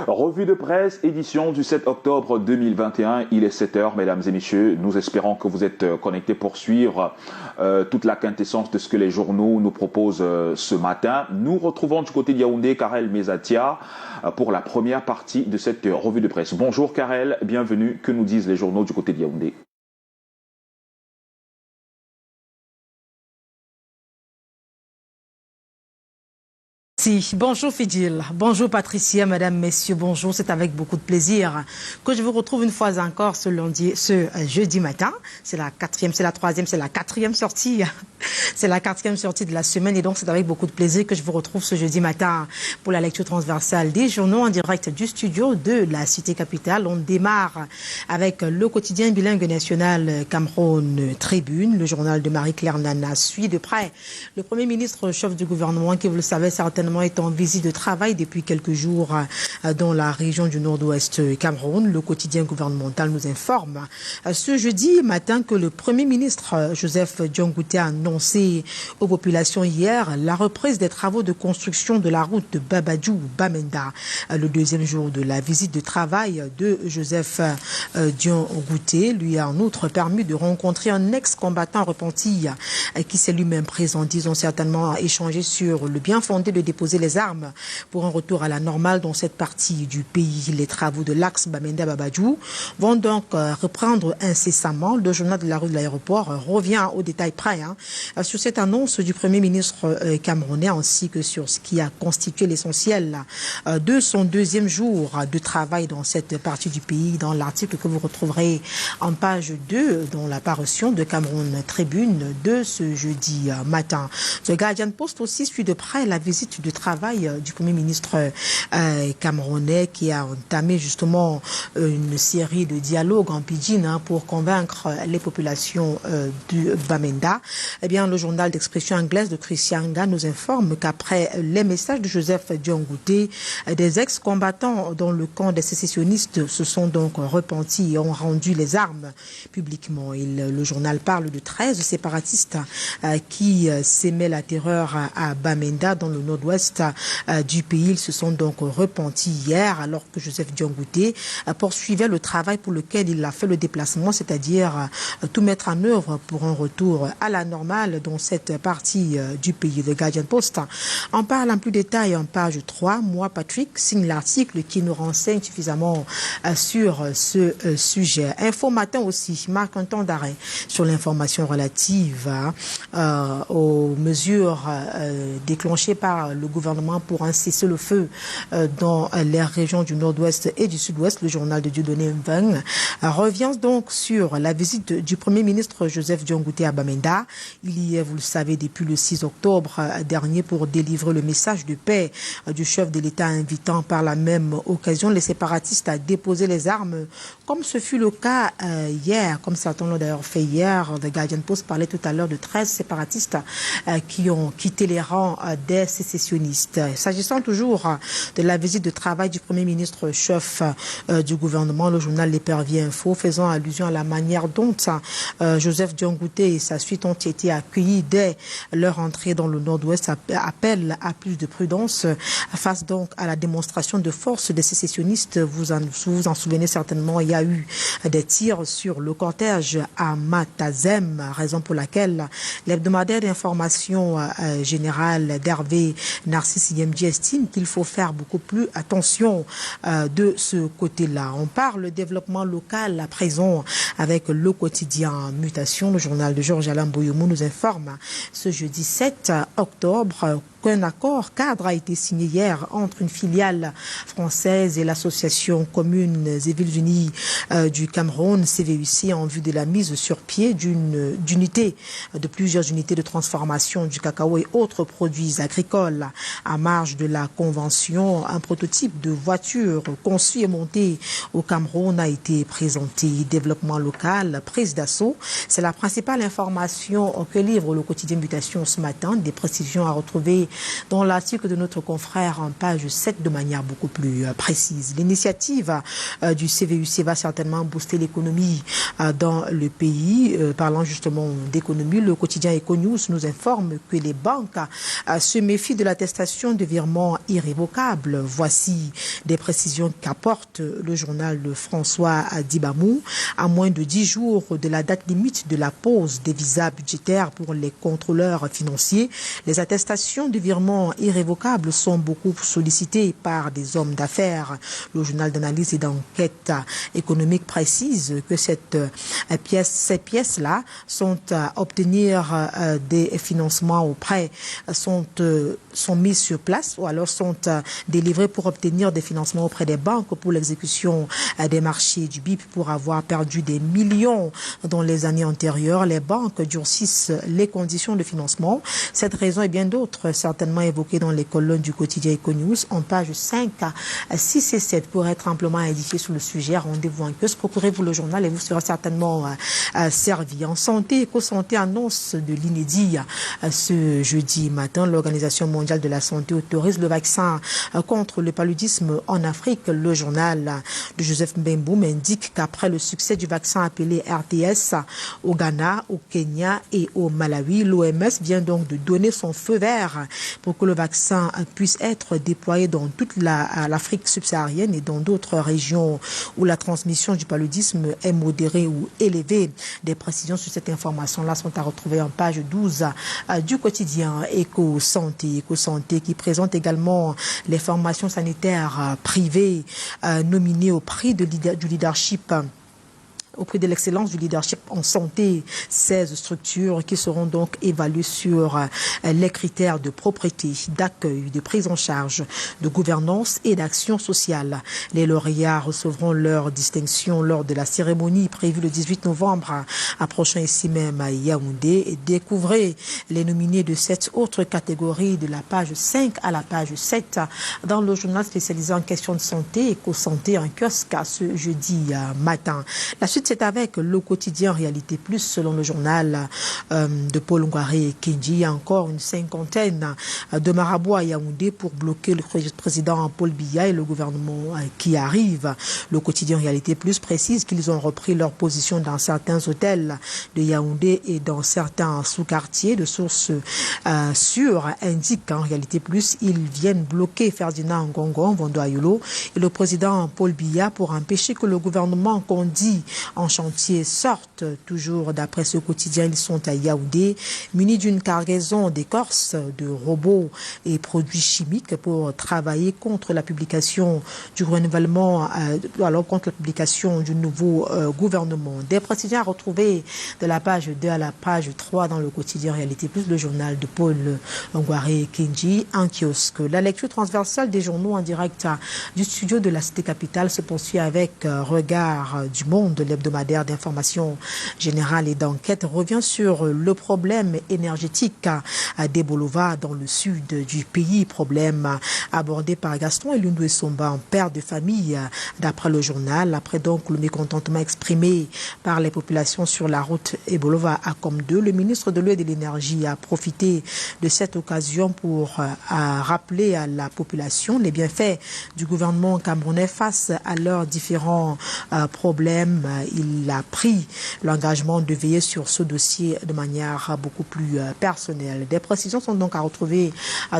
Revue de presse, édition du 7 octobre 2021. Il est 7 heures, mesdames et messieurs. Nous espérons que vous êtes connectés pour suivre toute la quintessence de ce que les journaux nous proposent ce matin. Nous retrouvons du côté de Yaoundé Karel Mezatia pour la première partie de cette revue de presse. Bonjour Karel, bienvenue. Que nous disent les journaux du côté de Yaoundé? Bonjour Fidjil, bonjour Patricia, mesdames, messieurs, bonjour. C'est avec beaucoup de plaisir que je vous retrouve une fois encore ce jeudi matin. C'est la quatrième sortie. C'est la quatrième sortie de la semaine et donc c'est avec beaucoup de plaisir que je vous retrouve ce jeudi matin pour la lecture transversale des journaux en direct du studio de la cité capitale. On démarre avec le quotidien bilingue national Cameroun Tribune. Le journal de Marie-Claire Nana suit de près le Premier ministre chef du gouvernement qui, vous le savez certainement, est en visite de travail depuis quelques jours dans la région du nord-ouest Cameroun. Le quotidien gouvernemental nous informe ce jeudi matin que le Premier ministre Joseph Diongouté a annoncé aux populations hier la reprise des travaux de construction de la route de Babadjou-Bamenda. Le deuxième jour de la visite de travail de Joseph Diongouté lui a en outre permis de rencontrer un ex-combattant repenti qui s'est lui-même présent. Ils ont certainement échangé sur le bien fondé de déposer les armes pour un retour à la normale dans cette partie du pays. Les travaux de l'axe Bamenda-Babadjou vont donc reprendre incessamment. Le journal de la rue de l'aéroport revient au détail près sur cette annonce du Premier ministre camerounais ainsi que sur ce qui a constitué l'essentiel de son deuxième jour de travail dans cette partie du pays, dans l'article que vous retrouverez en page 2 dans la parution de Cameroun Tribune de ce jeudi matin. The Guardian Post aussi suit de près la visite de travail du Premier ministre camerounais qui a entamé justement une série de dialogues en pidgin pour convaincre les populations du Bamenda. Eh bien, le journal d'expression anglaise de Christianga nous informe qu'après les messages de Joseph Diongouté, des ex-combattants dans le camp des sécessionnistes se sont donc repentis et ont rendu les armes publiquement. Le journal parle de 13 séparatistes qui sémaient la terreur à Bamenda dans le nord-ouest du pays. Ils se sont donc repentis hier alors que Joseph Diongouté poursuivait le travail pour lequel il a fait le déplacement, c'est-à-dire tout mettre en œuvre pour un retour à la normale dans cette partie du pays. Le Guardian Post en parle en plus détail en page 3. Moi, Patrick, signe l'article qui nous renseigne suffisamment sur ce sujet. Info Matin aussi marque un temps d'arrêt sur l'information relative aux mesures déclenchées par le gouvernement pour un cessez-le-feu dans les régions du nord-ouest et du sud-ouest. Le journal de Dieudonné Mveng revient donc sur la visite du Premier ministre Joseph Diongouté à Bamenda. Il y est, vous le savez, depuis le 6 octobre dernier pour délivrer le message de paix du chef de l'État invitant par la même occasion les séparatistes à déposer les armes comme ce fut le cas hier, comme certains l'ont d'ailleurs fait hier. The Guardian Post parlait tout à l'heure de 13 séparatistes qui ont quitté les rangs des sécessionnistes. S'agissant toujours de la visite de travail du Premier ministre chef du gouvernement, le journal L'Épervier Info faisant allusion à la manière dont Joseph Diongouté et sa suite ont été accueillis dès leur entrée dans le nord-ouest appelle à plus de prudence face donc à la démonstration de force des sécessionnistes. Vous vous en souvenez certainement, il y a eu des tirs sur le cortège à Matazem, raison pour laquelle l'hebdomadaire d'information générale d'Hervé Narcisse Yemdi estime qu'il faut faire beaucoup plus attention de ce côté-là. On parle développement local à présent avec le quotidien Mutation. Le journal de Georges Alain Boyoumou nous informe ce jeudi 7 octobre qu'un accord cadre a été signé hier entre une filiale française et l'association Communes et Villes Unies du Cameroun, CVUC, en vue de la mise sur pied de plusieurs unités de transformation du cacao et autres produits agricoles. À marge de la convention, un prototype de voiture conçu et monté au Cameroun a été présenté. Développement local, prise d'assaut, c'est la principale information que livre le quotidien Mutation ce matin. Des précisions à retrouver dans l'article de notre confrère en page 7 de manière beaucoup plus précise. L'initiative du CVUC va certainement booster l'économie dans le pays. Parlant justement d'économie, le quotidien Econews nous informe que les banques se méfient de l'attestation de virement irrévocable. Voici des précisions qu'apporte le journal de François Dibamou. À moins de 10 jours de la date limite de la pose des visas budgétaires pour les contrôleurs financiers, les attestations de virement irrévocables sont beaucoup sollicitées par des hommes d'affaires. Le journal d'analyse et d'enquête économique précise que ces pièces-là sont à obtenir des financements auprès, sont mises sur place ou alors sont délivrées pour obtenir des financements auprès des banques pour l'exécution des marchés du BIP. Pour avoir perdu des millions dans les années antérieures, les banques durcissent les conditions de financement. Cette raison et bien d'autres certainement évoquées dans les colonnes du quotidien Econews en page 5, 6 et 7 pour être amplement édifié sur le sujet. Rendez-vous en kiosque, procurez-vous le journal et vous serez certainement servi. En santé, EcoSanté annonce de l'inédit ce jeudi matin. L'Organisation mondiale de la santé autorise le vaccin contre le paludisme en Afrique. Le journal de Joseph Mbemboum indique qu'après le succès du vaccin appelé RTS au Ghana, au Kenya et au Malawi, l'OMS vient donc de donner son feu vert pour que le vaccin puisse être déployé dans toute l'Afrique subsaharienne et dans d'autres régions où la transmission du paludisme est modérée ou élevée. Des précisions sur cette information-là sont à retrouver en page 12 du quotidien EcoSanté. EcoSanté qui présente également les formations sanitaires privées nominées au prix du leadership au prix de l'excellence du leadership en santé. 16 structures qui seront donc évaluées sur les critères de propreté, d'accueil, de prise en charge, de gouvernance et d'action sociale. Les lauréats recevront leur distinction lors de la cérémonie prévue le 18 novembre prochain ici même à Yaoundé. Et découvrez les nominés de cette autre catégorie de la page 5 à la page 7 dans le journal spécialisé en questions de santé, EcoSanté, en kiosque ce jeudi matin. La suite, c'est avec le quotidien Réalité Plus. Selon le journal de Paul Ngouaré Kindji, il y a encore une cinquantaine de marabouts à Yaoundé pour bloquer le président Paul Biya et le gouvernement qui arrive. Le quotidien Réalité Plus précise qu'ils ont repris leur position dans certains hôtels de Yaoundé et dans certains sous-quartiers. De sources sûres indiquent qu'en Réalité Plus, ils viennent bloquer Ferdinand Ngongon, Vondoayolo et le président Paul Biya pour empêcher que le gouvernement qu'on dit en chantier sortent. Toujours d'après ce quotidien, ils sont à Yaoundé, munis d'une cargaison d'écorce, de robots et produits chimiques pour travailler contre la publication du renouvellement, alors contre la publication du nouveau gouvernement. Des précisions à retrouver de la page 2 à la page 3 dans le quotidien Réalité Plus, le journal de Paul Ngouaré Kindji en kiosque. La lecture transversale des journaux en direct du studio de la Cité Capitale se poursuit avec Regard du Monde. L'hebdomadaire d'information générale et d'enquête revient sur le problème énergétique des Bolova dans le sud du pays. Problème abordé par Gaston Elundou Essomba, père de famille, d'après le journal. Après donc le mécontentement exprimé par les populations sur la route Ebolova à Com2, le ministre de l'Eau et de l'Énergie a profité de cette occasion pour rappeler à la population les bienfaits du gouvernement camerounais face à leurs différents problèmes. Il a pris l'engagement de veiller sur ce dossier de manière beaucoup plus personnelle. Des précisions sont donc à retrouver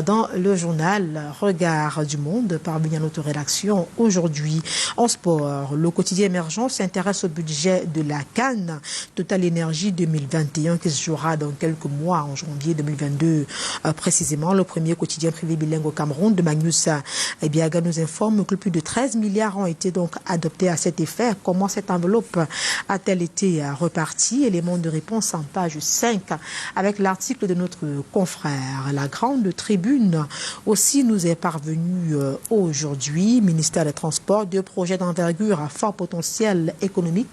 dans le journal Regard du Monde parmi notre rédaction aujourd'hui. En sport, le quotidien émergent s'intéresse au budget de la CAN Total Énergie 2021 qui se jouera dans quelques mois en janvier 2022 précisément. Le premier quotidien privé bilingue au Cameroun de Magnus Biaga nous informe que plus de 13 milliards ont été donc adoptés à cet effet. Comment cette enveloppe a-t-elle été repartie? Élément de réponse en page 5 avec l'article de notre confrère. La grande tribune aussi nous est parvenue aujourd'hui. Ministère des Transports, 2 projets d'envergure à fort potentiel économique.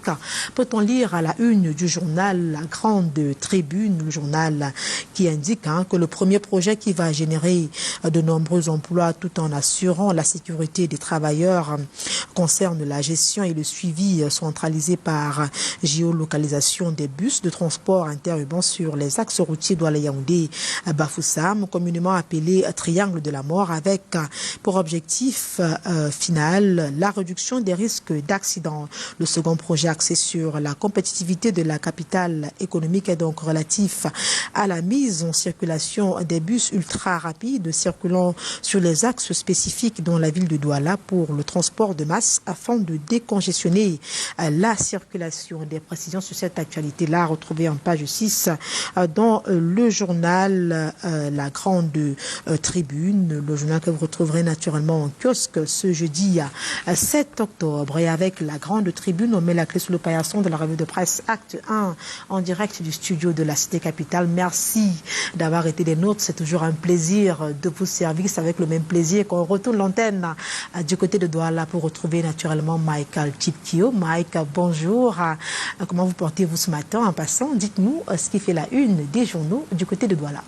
Peut-on lire à la une du journal La Grande Tribune, le journal qui indique que le premier projet qui va générer de nombreux emplois tout en assurant la sécurité des travailleurs concerne la gestion et le suivi centralisé par géolocalisation des bus de transport interurbain sur les axes routiers Douala-Yaoundé-Bafoussam, communément appelé Triangle de la Mort, avec pour objectif final la réduction des risques d'accident. Le second projet axé sur la compétitivité de la capitale économique est donc relatif à la mise en circulation des bus ultra rapides circulant sur les axes spécifiques dans la ville de Douala pour le transport de masse afin de décongestionner la circulation. Des précisions sur cette actualité-là retrouvées en page 6 dans le journal La Grande Tribune, le journal que vous retrouverez naturellement en kiosque ce jeudi 7 octobre. Et avec La Grande Tribune, on met la clé sous le paillasson de la revue de presse Acte 1 en direct du studio de la Cité Capitale. Merci d'avoir été des nôtres. C'est toujours un plaisir de vous servir. C'est avec le même plaisir qu'on retourne l'antenne du côté de Douala pour retrouver naturellement Michael Chipkio. Mike, bonjour. Comment vous portez-vous ce matin? En passant, dites-nous ce qui fait la une des journaux du côté de Douala.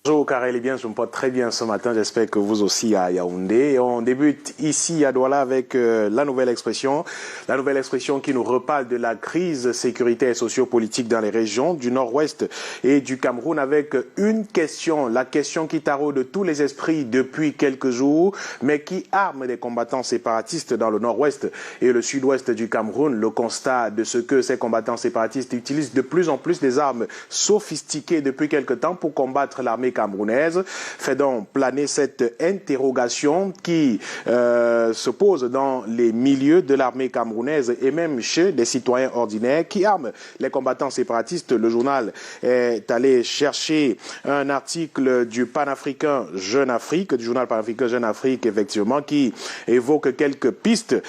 Bonjour Karel, eh bien, je me porte très bien ce matin, j'espère que vous aussi à Yaoundé. Et on débute ici à Douala avec la nouvelle expression qui nous reparle de la crise sécuritaire et sociopolitique dans les régions du nord-ouest et du Cameroun, avec une question, la question qui taraude tous les esprits depuis quelques jours, mais qui arme des combattants séparatistes dans le nord-ouest et le sud-ouest du Cameroun. Le constat de ce que ces combattants séparatistes utilisent de plus en plus des armes sophistiquées depuis quelque temps pour combattre l'armée camerounaise, fait donc planer cette interrogation qui se pose dans les milieux de l'armée camerounaise et même chez des citoyens ordinaires qui arment les combattants séparatistes. Le journal est allé chercher un article du panafricain Jeune Afrique, du journal panafricain Jeune Afrique, effectivement, qui évoque quelques pistes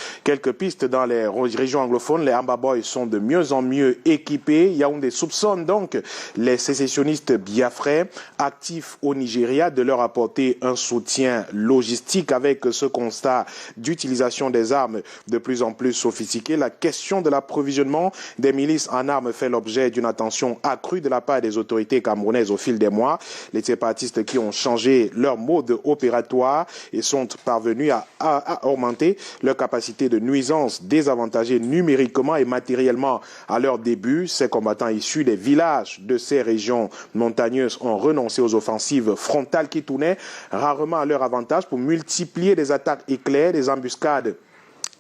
dans les régions anglophones. Les Amba Boys sont de mieux en mieux équipés. Yaoundé soupçonne donc les sécessionnistes biafrais actifs au Nigeria de leur apporter un soutien logistique. Avec ce constat d'utilisation des armes de plus en plus sophistiquées, la question de l'approvisionnement des milices en armes fait l'objet d'une attention accrue de la part des autorités camerounaises au fil des mois. Les séparatistes qui ont changé leur mode opératoire et sont parvenus à augmenter leur capacité de nuisance, désavantagés numériquement et matériellement à leur début. Ces combattants issus des villages de ces régions montagneuses ont renoncé aux offensives frontales qui tournaient rarement à leur avantage pour multiplier des attaques éclairs, des embuscades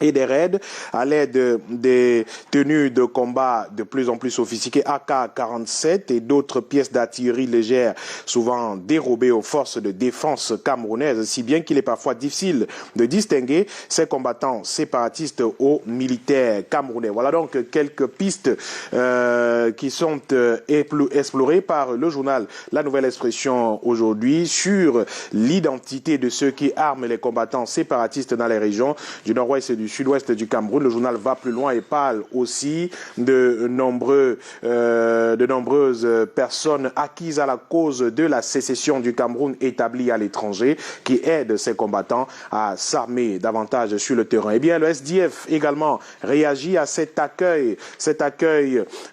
et des raids à l'aide des tenues de combat de plus en plus sophistiquées, AK-47 et d'autres pièces d'artillerie légère, souvent dérobées aux forces de défense camerounaises, si bien qu'il est parfois difficile de distinguer ces combattants séparatistes aux militaires camerounais. Voilà donc quelques pistes qui sont explorées par le journal La Nouvelle Expression aujourd'hui sur l'identité de ceux qui arment les combattants séparatistes dans les régions du nord-ouest et du sud-ouest du Cameroun. Le journal va plus loin et parle aussi de nombreuses personnes acquises à la cause de la sécession du Cameroun établies à l'étranger qui aident ces combattants à s'armer davantage sur le terrain. Eh bien, le SDF également réagit à cet accueil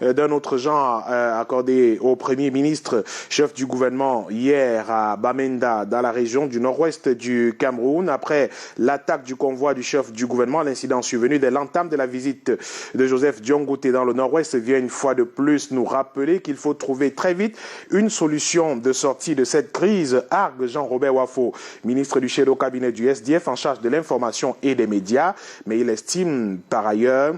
d'un autre genre accordé au Premier ministre, chef du gouvernement, hier à Bamenda, dans la région du nord-ouest du Cameroun, après l'attaque du convoi du chef du gouvernement. L'incident survenu dès l'entame de la visite de Joseph Diongouté dans le nord-ouest vient une fois de plus nous rappeler qu'il faut trouver très vite une solution de sortie de cette crise, argue Jean-Robert Wafo, ministre du chef au cabinet du SDF en charge de l'information et des médias, mais il estime par ailleurs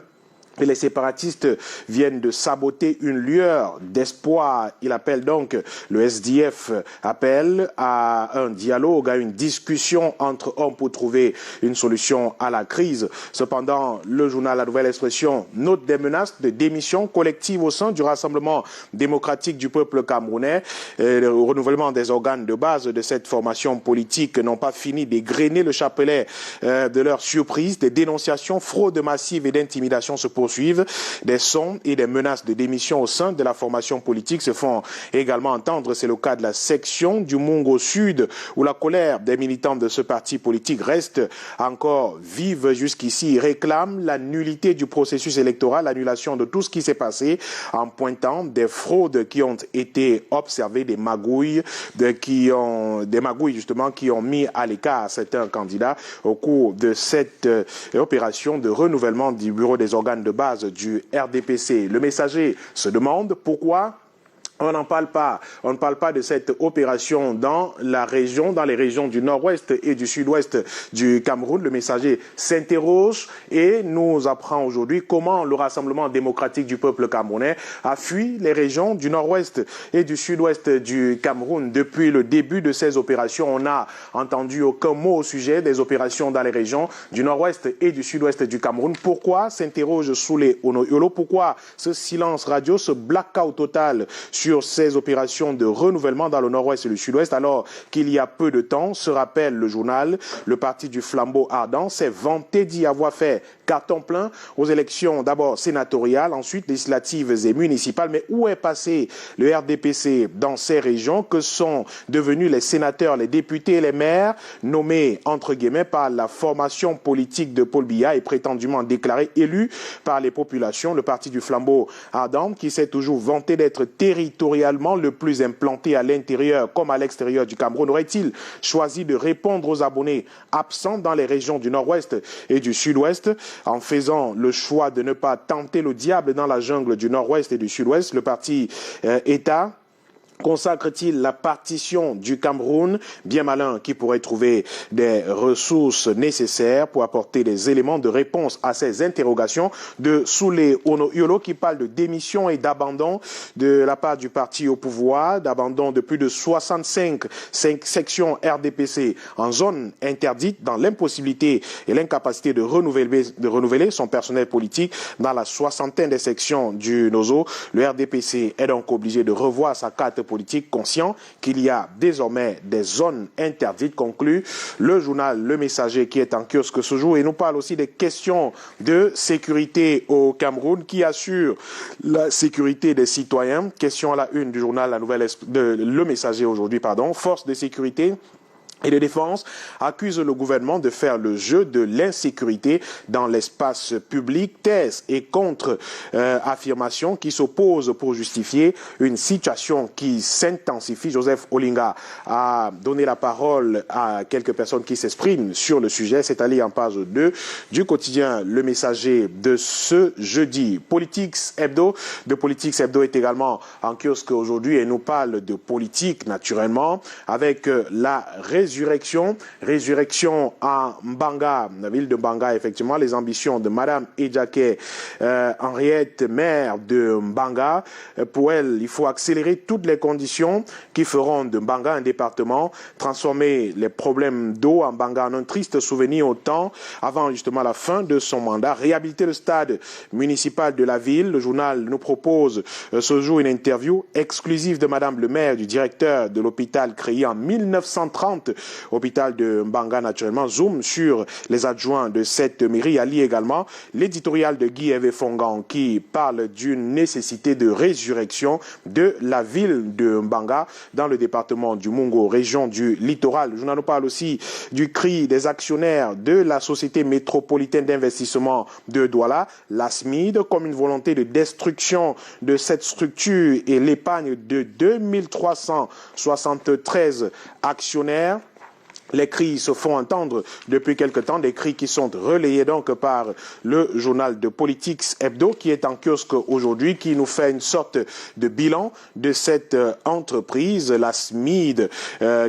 et les séparatistes viennent de saboter une lueur d'espoir. Il appelle donc, le SDF appelle à un dialogue, à une discussion entre hommes pour trouver une solution à la crise. Cependant, le journal La Nouvelle Expression note des menaces de démission collective au sein du Rassemblement démocratique du peuple camerounais. Le renouvellement des organes de base de cette formation politique n'ont pas fini d'égrener le chapelet de leur surprise. Des dénonciations, fraudes massives et d'intimidation se poursuivent. Des sons et des menaces de démission au sein de la formation politique se font également entendre. C'est le cas de la section du Mungo Sud, où la colère des militants de ce parti politique reste encore vive jusqu'ici. Ils réclament la nullité du processus électoral, l'annulation de tout ce qui s'est passé, en pointant des fraudes qui ont été observées, des magouilles justement qui ont mis à l'écart certains candidats au cours de cette opération de renouvellement du bureau des organes de base du RDPC. Le Messager se demande pourquoi on n'en parle pas. On ne parle pas de cette opération dans les régions du nord-ouest et du sud-ouest du Cameroun. Le Messager s'interroge et nous apprend aujourd'hui comment le Rassemblement démocratique du peuple camerounais a fui les régions du nord-ouest et du sud-ouest du Cameroun. Depuis le début de ces opérations, on n'a entendu aucun mot au sujet des opérations dans les régions du nord-ouest et du sud-ouest du Cameroun. Pourquoi, s'interroge Soulé Ono-Yolo, pourquoi ce silence radio, ce blackout total sur ces opérations de renouvellement dans le nord-ouest et le sud-ouest, alors qu'il y a peu de temps, se rappelle le journal, le parti du flambeau ardent s'est vanté d'y avoir fait carton plein aux élections d'abord sénatoriales, ensuite législatives et municipales. Mais où est passé le RDPC dans ces régions? Que sont devenus les sénateurs, les députés et les maires nommés entre guillemets par la formation politique de Paul Biya et prétendument déclarés élus par les populations? Le parti du flambeau ardent qui s'est toujours vanté d'être territorialement le plus implanté à l'intérieur comme à l'extérieur du Cameroun, aurait-il choisi de répondre aux abonnés absents dans les régions du nord-ouest et du sud-ouest? En faisant le choix de ne pas tenter le diable dans la jungle du nord-ouest et du sud-ouest, le parti État consacre-t-il la partition du Cameroun? Bien malin qui pourrait trouver des ressources nécessaires pour apporter des éléments de réponse à ces interrogations de Soulé Ono-Yolo qui parle de démission et d'abandon de la part du parti au pouvoir, d'abandon de plus de 65 sections RDPC en zone interdite, dans l'impossibilité et l'incapacité de renouveler son personnel politique dans la soixantaine des sections du NOZO. Le RDPC est donc obligé de revoir sa carte politique, conscient qu'il y a désormais des zones interdites, conclut le journal Le Messager qui est en kiosque ce jour et nous parle aussi des questions de sécurité au Cameroun qui assure la sécurité des citoyens. Question à la une du journal Le Messager aujourd'hui, force de sécurité et de défense accuse le gouvernement de faire le jeu de l'insécurité dans l'espace public. Thèse et contre-affirmation qui s'opposent pour justifier une situation qui s'intensifie. Joseph Olinga a donné la parole à quelques personnes qui s'expriment sur le sujet. C'est allé en page 2 du quotidien Le Messager de ce jeudi. Politics Hebdo est également en kiosque aujourd'hui et nous parle de politique naturellement avec la résurrection à Mbanga, la ville de Mbanga, effectivement, les ambitions de Madame Edjake Henriette, maire de Mbanga. Pour elle, il faut accélérer toutes les conditions qui feront de Mbanga un département, transformer les problèmes d'eau à Mbanga en un triste souvenir au temps avant justement la fin de son mandat, réhabiliter le stade municipal de la ville. Le journal nous propose ce jour une interview exclusive de Madame le maire, du directeur de l'hôpital créé en 1930, hôpital de Mbanga naturellement, zoom sur les adjoints de cette mairie. Ali également l'éditorial de Guy Hervé Fongan qui parle d'une nécessité de résurrection de la ville de Mbanga dans le département du Mungo, région du littoral. Le journal nous parle aussi du cri des actionnaires de la société métropolitaine d'investissement de Douala, la SMID, comme une volonté de destruction de cette structure et l'épargne de 2373 actionnaires. Les cris se font entendre depuis quelque temps, des cris qui sont relayés donc par le journal de Politics Hebdo qui est en kiosque aujourd'hui, qui nous fait une sorte de bilan de cette entreprise, la SMID,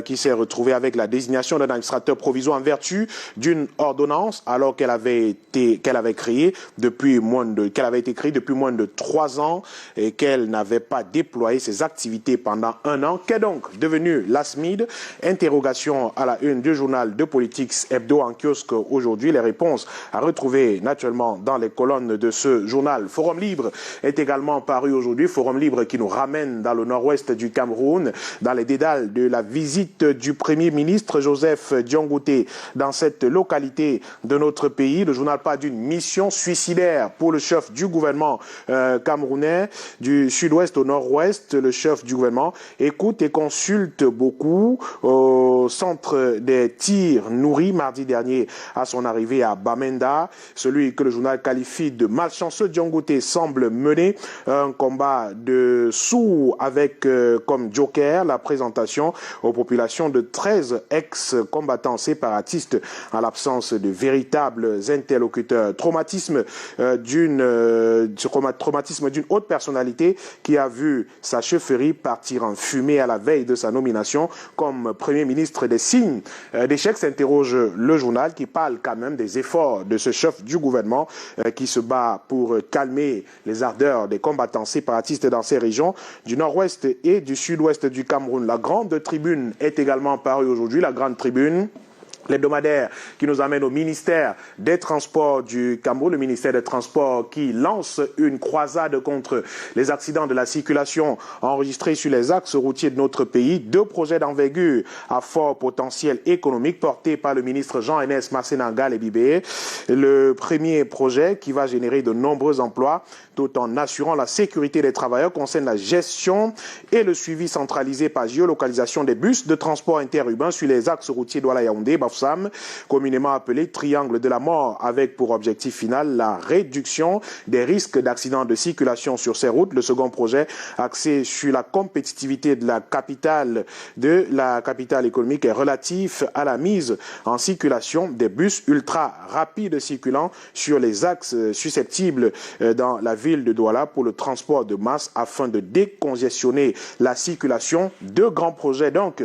qui s'est retrouvée avec la désignation d'un administrateur provisoire en vertu d'une ordonnance, alors qu'elle avait été créée depuis moins de 3 ans et qu'elle n'avait pas déployé ses activités pendant 1 an. Qu'est donc devenue la SMID? Interrogation à la une du journal de Politics Hebdo en kiosque aujourd'hui. Les réponses à retrouver naturellement dans les colonnes de ce journal. Forum Libre est également paru aujourd'hui. Forum Libre qui nous ramène dans le nord-ouest du Cameroun, dans les dédales de la visite du Premier ministre Joseph Diongouté dans cette localité de notre pays. Le journal parle d'une mission suicidaire pour le chef du gouvernement camerounais, du sud-ouest au nord-ouest. Le chef du gouvernement écoute et consulte beaucoup au centre des tirs nourris mardi dernier à son arrivée à Bamenda. Celui que le journal qualifie de malchanceux, Diangote semble mener un combat de sourds avec comme joker la présentation aux populations de 13 ex-combattants séparatistes en l'absence de véritables interlocuteurs. Traumatisme d'une haute personnalité qui a vu sa chefferie partir en fumée à la veille de sa nomination comme Premier ministre. Des signes d'échec s'interroge le journal qui parle quand même des efforts de ce chef du gouvernement qui se bat pour calmer les ardeurs des combattants séparatistes dans ces régions du nord-ouest et du sud-ouest du Cameroun. La Grande Tribune est également parue aujourd'hui, la Grande Tribune, l'hebdomadaire qui nous amène au ministère des Transports du Cameroun, le ministère des Transports qui lance une croisade contre les accidents de la circulation enregistrés sur les axes routiers de notre pays. 2 projets d'envergure à fort potentiel économique portés par le ministre Jean-Enes Massénangal et Bibé. Le premier projet qui va générer de nombreux emplois tout en assurant la sécurité des travailleurs concerne la gestion et le suivi centralisé par géolocalisation des bus de transport interurbain sur les axes routiers Douala-Yaoundé, Bafoussam, communément appelé triangle de la mort, avec pour objectif final la réduction des risques d'accidents de circulation sur ces routes. Le second projet axé sur la compétitivité de la capitale économique est relatif à la mise en circulation des bus ultra rapides circulant sur les axes susceptibles dans la ville de Douala pour le transport de masse afin de décongestionner la circulation. 2 grands projets donc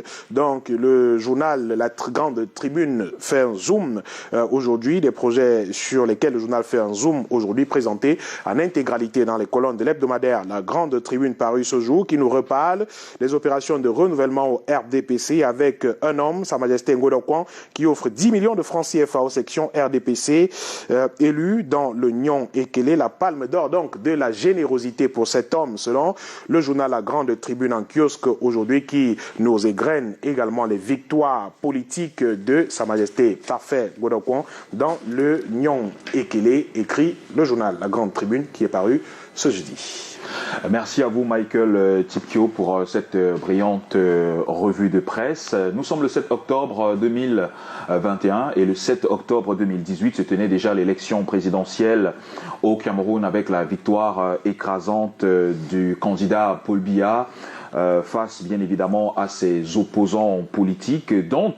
le journal La Grande Tribune fait un zoom aujourd'hui, des projets sur lesquels le journal fait un zoom aujourd'hui, présenté en intégralité dans les colonnes de l'hebdomadaire La Grande Tribune paru ce jour, qui nous reparle des opérations de renouvellement au RDPC avec un homme, Sa Majesté Ngodo Kwan, qui offre 10 millions de francs CFA aux sections RDPC, élu dans le Nyon Ekele, la palme d'or donc de la générosité pour cet homme, selon le journal La Grande Tribune en kiosque aujourd'hui, qui nous égrène également les victoires politiques de Sa Majesté Parfait Ngodo Kwan dans le Nyon Ekele, écrit le journal La Grande Tribune qui est paru ce jeudi. Merci à vous, Michael Tipkio, pour cette brillante revue de presse. Nous sommes le 7 octobre 2021 et le 7 octobre 2018 se tenait déjà l'élection présidentielle au Cameroun avec la victoire écrasante du candidat Paul Biya face bien évidemment à ses opposants politiques, dont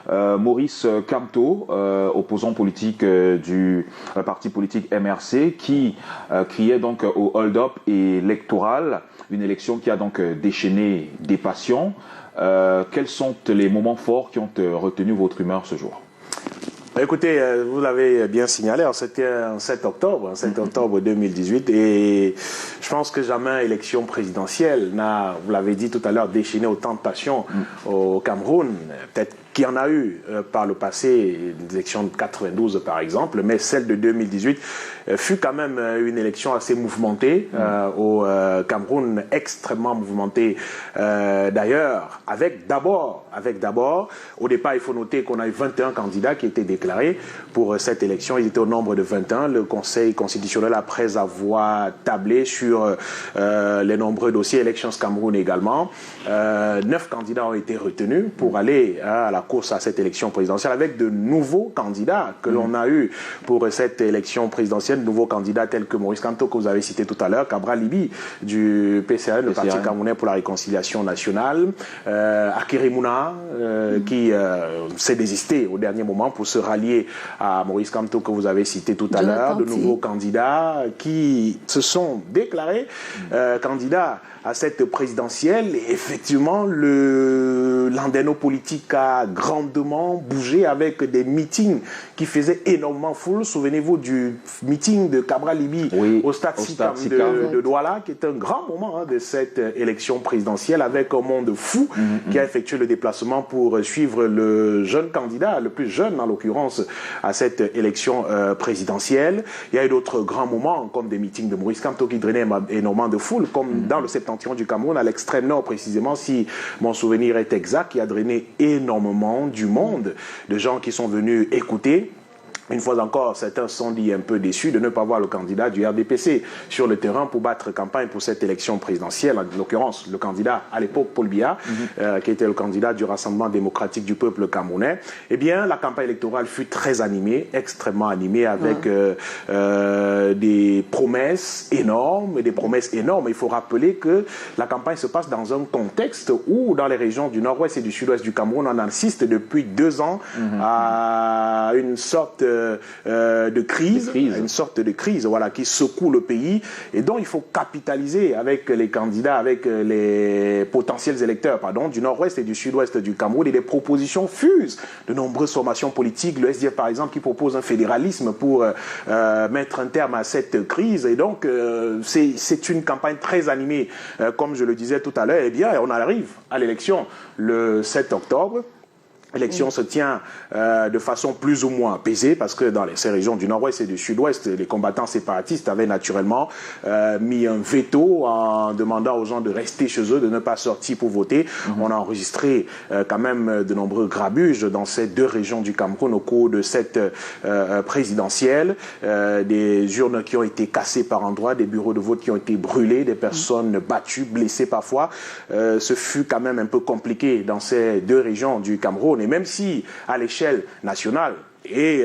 Maurice Kamto, opposant politique du parti politique MRC, qui criait donc au hold-up électoral, une élection qui a donc déchaîné des passions. Quels sont les moments forts qui ont retenu votre humeur ce jour ? Écoutez, vous l'avez bien signalé, c'était un 7 octobre 2018, et je pense que jamais élection présidentielle n'a, vous l'avez dit tout à l'heure, déchaîné autant de passion au Cameroun. Peut-être qu'il y en a eu par le passé, l'élection de 92 par exemple, mais celle de 2018 fut quand même une élection assez mouvementée au Cameroun, extrêmement mouvementée d'ailleurs, avec d'abord, au départ il faut noter qu'on a eu 21 candidats qui étaient déclarés pour cette élection, ils étaient au nombre de 21, le Conseil constitutionnel après avoir tablé sur les nombreux dossiers Elections Cameroun également, 9 candidats ont été retenus pour aller à la course à cette élection présidentielle avec de nouveaux candidats que l'on a eu pour cette élection présidentielle, de nouveaux candidats tels que Maurice Kamto que vous avez cité tout à l'heure, Cabral Libi du PCRN, le Parti camerounais pour la réconciliation nationale, Akiri Mouna qui s'est désisté au dernier moment pour se rallier à Maurice Kamto que vous avez cité tout à l'heure, de nouveaux candidats qui se sont déclarés candidats à cette présidentielle. Et effectivement, le landéno politique a grandement bougé avec des meetings qui faisaient énormément foule. Souvenez-vous du meeting de Cabral Libi au Stade Sikam de Douala, qui est un grand moment de cette élection présidentielle, avec un monde fou qui a effectué le déplacement pour suivre le jeune candidat, le plus jeune en l'occurrence, à cette élection présidentielle. Il y a eu d'autres grands moments, comme des meetings de Maurice Kamto qui drainaient énormément de foule, comme dans le septentrion du Cameroun, à l'extrême nord précisément, si mon souvenir est exact, qui a drainé énormément du monde, de gens qui sont venus écouter Une fois encore, certains sont dit un peu déçus de ne pas voir le candidat du RDPC sur le terrain pour battre campagne pour cette élection présidentielle, en l'occurrence le candidat à l'époque, Paul Biya, qui était le candidat du Rassemblement démocratique du peuple camerounais. Eh bien, la campagne électorale fut très animée, extrêmement animée, avec des promesses énormes. Il faut rappeler que la campagne se passe dans un contexte où, dans les régions du nord-ouest et du sud-ouest du Cameroun, on assiste depuis 2 ans à une sorte de crise, une sorte de crise, voilà, qui secoue le pays et dont il faut capitaliser avec les candidats, avec les potentiels électeurs, du nord-ouest et du sud-ouest du Cameroun, et des propositions fusent de nombreuses formations politiques. Le SDF, par exemple, qui propose un fédéralisme pour mettre un terme à cette crise. Et donc, c'est une campagne très animée. Comme je le disais tout à l'heure, eh bien, on arrive à l'élection le 7 octobre. L'élection se tient de façon plus ou moins apaisée parce que dans ces régions du nord-ouest et du sud-ouest, les combattants séparatistes avaient naturellement mis un veto en demandant aux gens de rester chez eux, de ne pas sortir pour voter. On a enregistré quand même de nombreux grabuges dans ces 2 régions du Cameroun au cours de cette présidentielle. Des urnes qui ont été cassées par endroits, des bureaux de vote qui ont été brûlés, des personnes battues, blessées parfois. Ce fut quand même un peu compliqué dans ces 2 régions du Cameroun. Et même si, à l'échelle nationale, et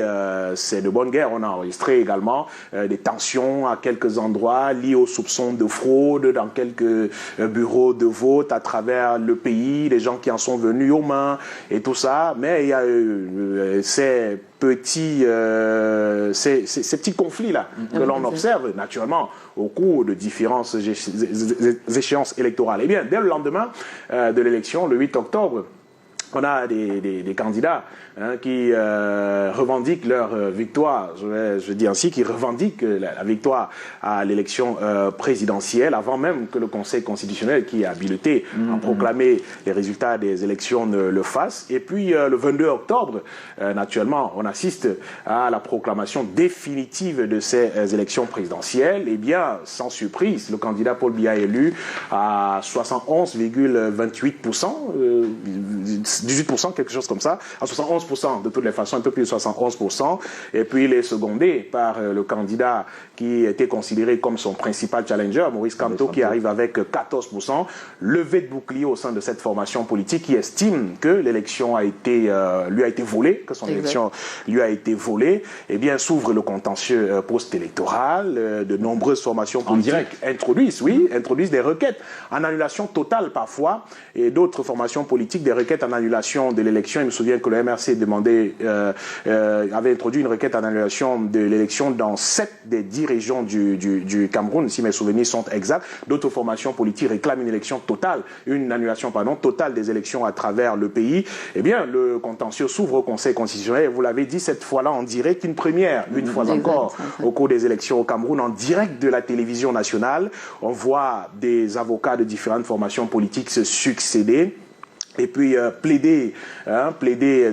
c'est de bonne guerre, on a enregistré également des tensions à quelques endroits liés aux soupçons de fraude dans quelques bureaux de vote à travers le pays, des gens qui en sont venus aux mains et tout ça. Mais il y a ces petits conflits-là que l'on observe naturellement au cours de différentes échéances électorales. Et bien, dès le lendemain de l'élection, le 8 octobre, on a des candidats qui revendiquent leur victoire, je dis ainsi, qui revendiquent la victoire à l'élection présidentielle, avant même que le Conseil constitutionnel, qui a habilité à proclamer les résultats des élections, ne le fasse. Et puis le 22 octobre, naturellement, on assiste à la proclamation définitive de ces élections présidentielles. Et bien, sans surprise, le candidat Paul Biya est élu à 71,28%, 18%, quelque chose comme ça, à 71% de toutes les façons, un peu plus de 71%, et puis il est secondé par le candidat qui était considéré comme son principal challenger, Maurice Kamto, qui arrive avec 14%, levé de bouclier au sein de cette formation politique qui estime que l'élection lui a été volée, que son élection lui a été volée. Eh bien, s'ouvre le contentieux post-électoral, de nombreuses formations politiques introduisent des requêtes en annulation totale parfois, et d'autres formations politiques des requêtes en annulation de l'élection. Il me souvient que le MRC avait introduit une requête en annulation de l'élection dans 7 des 10 régions du Cameroun, si mes souvenirs sont exacts. D'autres formations politiques réclament une annulation totale des élections à travers le pays. Eh bien, le contentieux s'ouvre au Conseil constitutionnel. Et vous l'avez dit, cette fois-là, en direct, une première, une fois encore, au cours des élections au Cameroun, en direct de la télévision nationale. On voit des avocats de différentes formations politiques se succéder. Et puis plaider,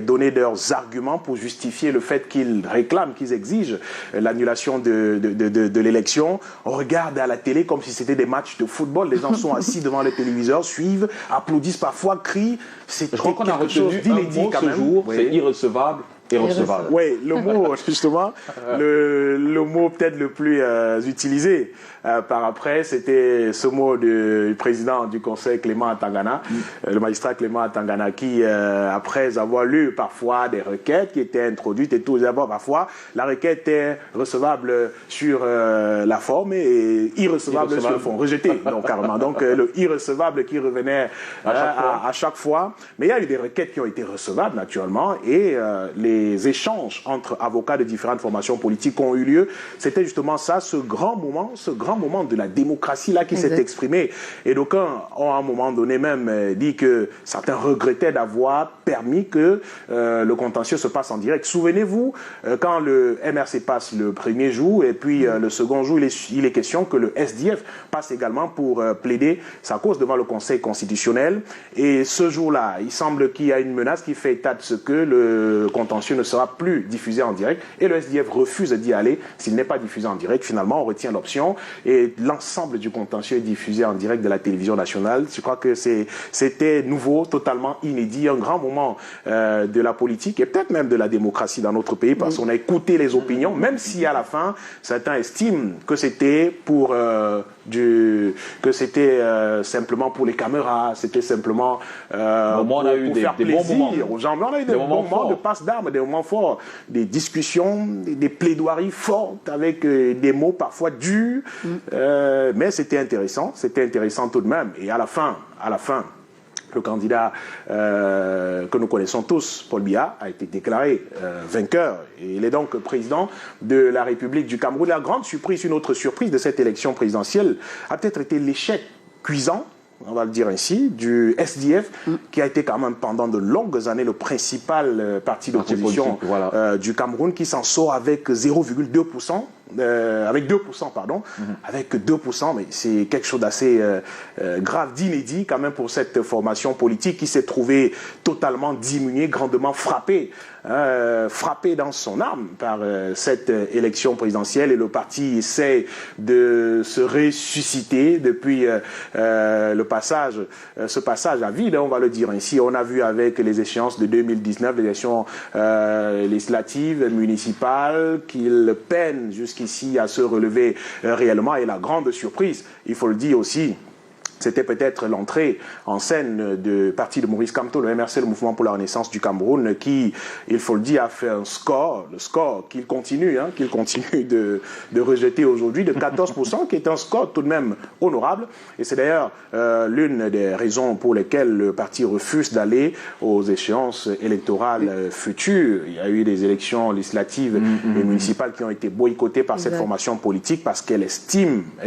donner leurs arguments pour justifier le fait qu'ils réclament, qu'ils exigent l'annulation de l'élection. On regarde à la télé comme si c'était des matchs de football. Les gens sont assis devant le téléviseur, suivent, applaudissent parfois, crient. C'est quelque chose d'inédit quand même. C'est irrecevable. Oui, le mot, justement, le mot peut-être le plus utilisé par après, c'était ce mot du président du Conseil, Clément Atangana, le magistrat Clément Atangana, qui, après avoir lu parfois des requêtes qui étaient introduites et tout, d'abord parfois, la requête est recevable sur la forme et irrecevable sur le fond, rejetée, donc carrément. Donc le irrecevable qui revenait à chaque fois. Mais il y a eu des requêtes qui ont été recevables, naturellement, et les échanges entre avocats de différentes formations politiques ont eu lieu. C'était justement ça, ce grand moment de la démocratie là qui s'est exprimé. Et d'aucuns ont à un moment donné même dit que certains regrettaient d'avoir permis que le contentieux se passe en direct. Souvenez-vous, quand le MRC passe le premier jour et puis le second jour, il est question que le SDF passe également pour plaider sa cause devant le Conseil constitutionnel. Et ce jour-là, il semble qu'il y a une menace qui fait état de ce que le contentieux contentieux ne sera plus diffusé en direct et le SDF refuse d'y aller s'il n'est pas diffusé en direct. Finalement, on retient l'option et l'ensemble du contentieux est diffusé en direct de la télévision nationale. Je crois que c'était nouveau, totalement inédit, un grand moment de la politique et peut-être même de la démocratie dans notre pays parce qu'on a écouté les opinions, même si à la fin, certains estiment que c'était simplement pour les caméras, c'était simplement pour faire plaisir aux gens. Mais on a eu des bons moments de passe d'armes, des moments forts, des discussions, des plaidoiries fortes avec des mots parfois durs, mais c'était intéressant tout de même. Et à la fin, le candidat que nous connaissons tous, Paul Biya, a été déclaré vainqueur. Et il est donc président de la République du Cameroun. La grande surprise, une autre surprise de cette élection présidentielle a peut-être été l'échec cuisant, on va le dire ainsi, du SDF, qui a été quand même pendant de longues années le principal parti d'opposition du Cameroun, qui s'en sort avec 0,2%. Avec 2%, pardon, avec 2%, mais c'est quelque chose d'assez grave, d'inédit quand même pour cette formation politique qui s'est trouvée totalement diminuée, grandement frappée dans son âme par cette élection présidentielle et le parti essaie de se ressusciter depuis ce passage à vide, on va le dire ainsi. On a vu avec les échéances de 2019, les élections législatives, municipales, qu'il peine jusqu'ici à se relever réellement. Et la grande surprise, il faut le dire aussi, c'était peut-être l'entrée en scène du parti de Maurice Kamto, le MRC, le Mouvement pour la Renaissance du Cameroun, qui, il faut le dire, a fait un score, le score qu'il continue de rejeter aujourd'hui, de 14%, qui est un score tout de même honorable. Et c'est d'ailleurs l'une des raisons pour lesquelles le parti refuse d'aller aux échéances électorales futures. Il y a eu des élections législatives et municipales qui ont été boycottées par cette formation politique parce qu'elle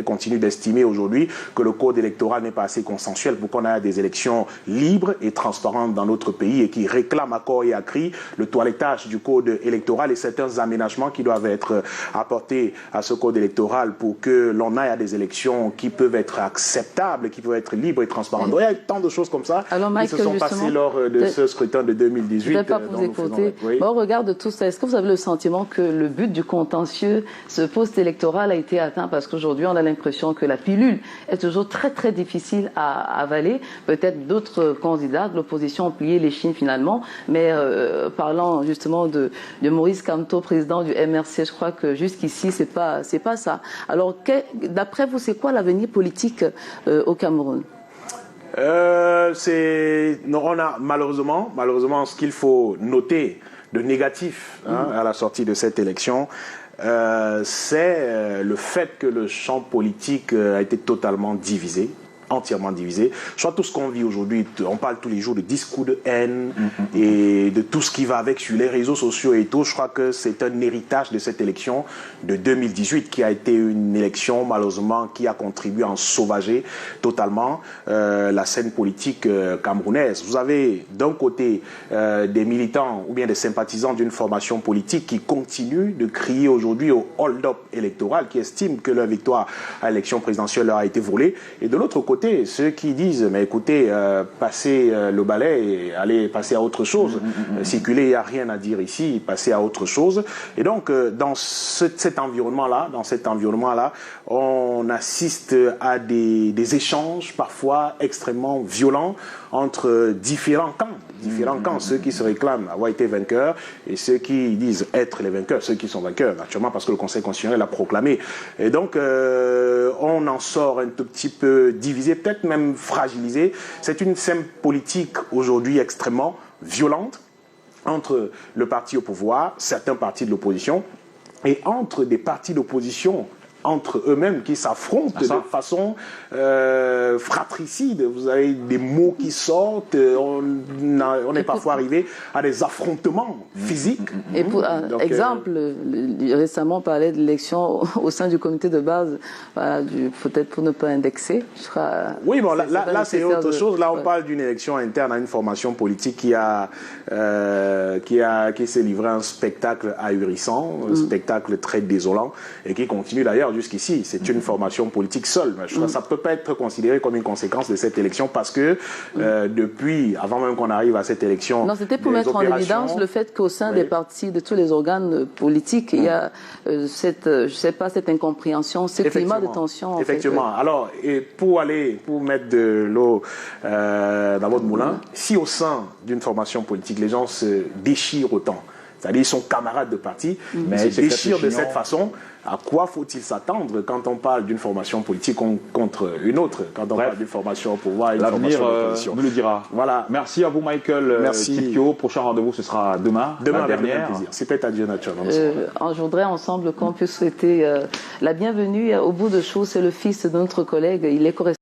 continue d'estimer aujourd'hui que le code électoral n'est pas assez consensuel pour qu'on ait des élections libres et transparentes dans notre pays et qui réclament à corps et à cri le toilettage du code électoral et certains aménagements qui doivent être apportés à ce code électoral pour que l'on aille à des élections qui peuvent être acceptables, qui peuvent être libres et transparentes. Donc, il y a tant de choses comme ça qui se sont passées lors de ce scrutin de 2018. Je ne vais pas vous écouter. Au regard de tout ça, est-ce que vous avez le sentiment que le but du contentieux, ce poste électoral a été atteint parce qu'aujourd'hui on a l'impression que la pilule est toujours très très difficile à avaler. Peut-être d'autres candidats de l'opposition ont plié les chines finalement, mais parlant justement de Maurice Kamto, président du MRC, je crois que jusqu'ici c'est pas ça. Alors d'après vous, c'est quoi l'avenir politique au Cameroun? On a malheureusement ce qu'il faut noter de négatif à la sortie de cette élection. C'est le fait que le champ politique a été totalement divisé, entièrement divisé. Je crois que tout ce qu'on vit aujourd'hui, on parle tous les jours de discours de haine et de tout ce qui va avec sur les réseaux sociaux et tout. Je crois que c'est un héritage de cette élection de 2018 qui a été une élection malheureusement qui a contribué à sauvager totalement la scène politique camerounaise. Vous avez d'un côté des militants ou bien des sympathisants d'une formation politique qui continuent de crier aujourd'hui au hold-up électoral, qui estiment que leur victoire à l'élection présidentielle leur a été volée. Et de l'autre côté, ceux qui disent, mais écoutez, passez le balai et allez passer à autre chose. Circuler, il n'y a rien à dire ici, passer à autre chose. Et donc, dans cet environnement-là, on assiste à des échanges parfois extrêmement violents entre différents camps, ceux qui se réclament avoir été vainqueurs et ceux qui disent être les vainqueurs, ceux qui sont vainqueurs, naturellement, parce que le Conseil constitutionnel l'a proclamé. Et donc, on en sort un tout petit peu divisé, peut-être même fragilisé. C'est une scène politique aujourd'hui extrêmement violente entre le parti au pouvoir, certains partis de l'opposition, et entre des partis d'opposition entre eux-mêmes qui s'affrontent de façon fratricide. Vous avez des mots qui sortent, on est parfois arrivé à des affrontements physiques. Et pour exemple, récemment on parlait de l'élection au sein du comité de base, peut-être pour ne pas indexer. Oui, bon, là c'est autre chose. Là on parle d'une élection interne à une formation politique qui s'est livré un spectacle ahurissant, un spectacle très désolant et qui continue d'ailleurs regarde jusqu'ici, c'est une formation politique seule. Ça ne peut pas être considéré comme une conséquence de cette élection parce que depuis, avant même qu'on arrive à cette élection... Non, c'était pour mettre en évidence le fait qu'au sein des partis, de tous les organes politiques, il y a cette incompréhension, ce climat de tension. Effectivement. Alors, et pour mettre de l'eau dans votre moulin, si au sein d'une formation politique, les gens se déchirent autant, c'est-à-dire ils sont camarades de parti, mais ils se déchirent de cette façon, à quoi faut-il s'attendre quand on parle d'une formation politique contre une autre, quand on parle d'une formation au pouvoir et une formation d'opposition. Nous le dira. Voilà. Merci à vous, Michael Tipio. Prochain rendez-vous, ce sera demain. Demain, la avec dernière. plaisir. C'était Adieu Nature. Je voudrais ensemble qu'on puisse souhaiter la bienvenue. Au bout de choses, c'est le fils de notre collègue. Il est correspondant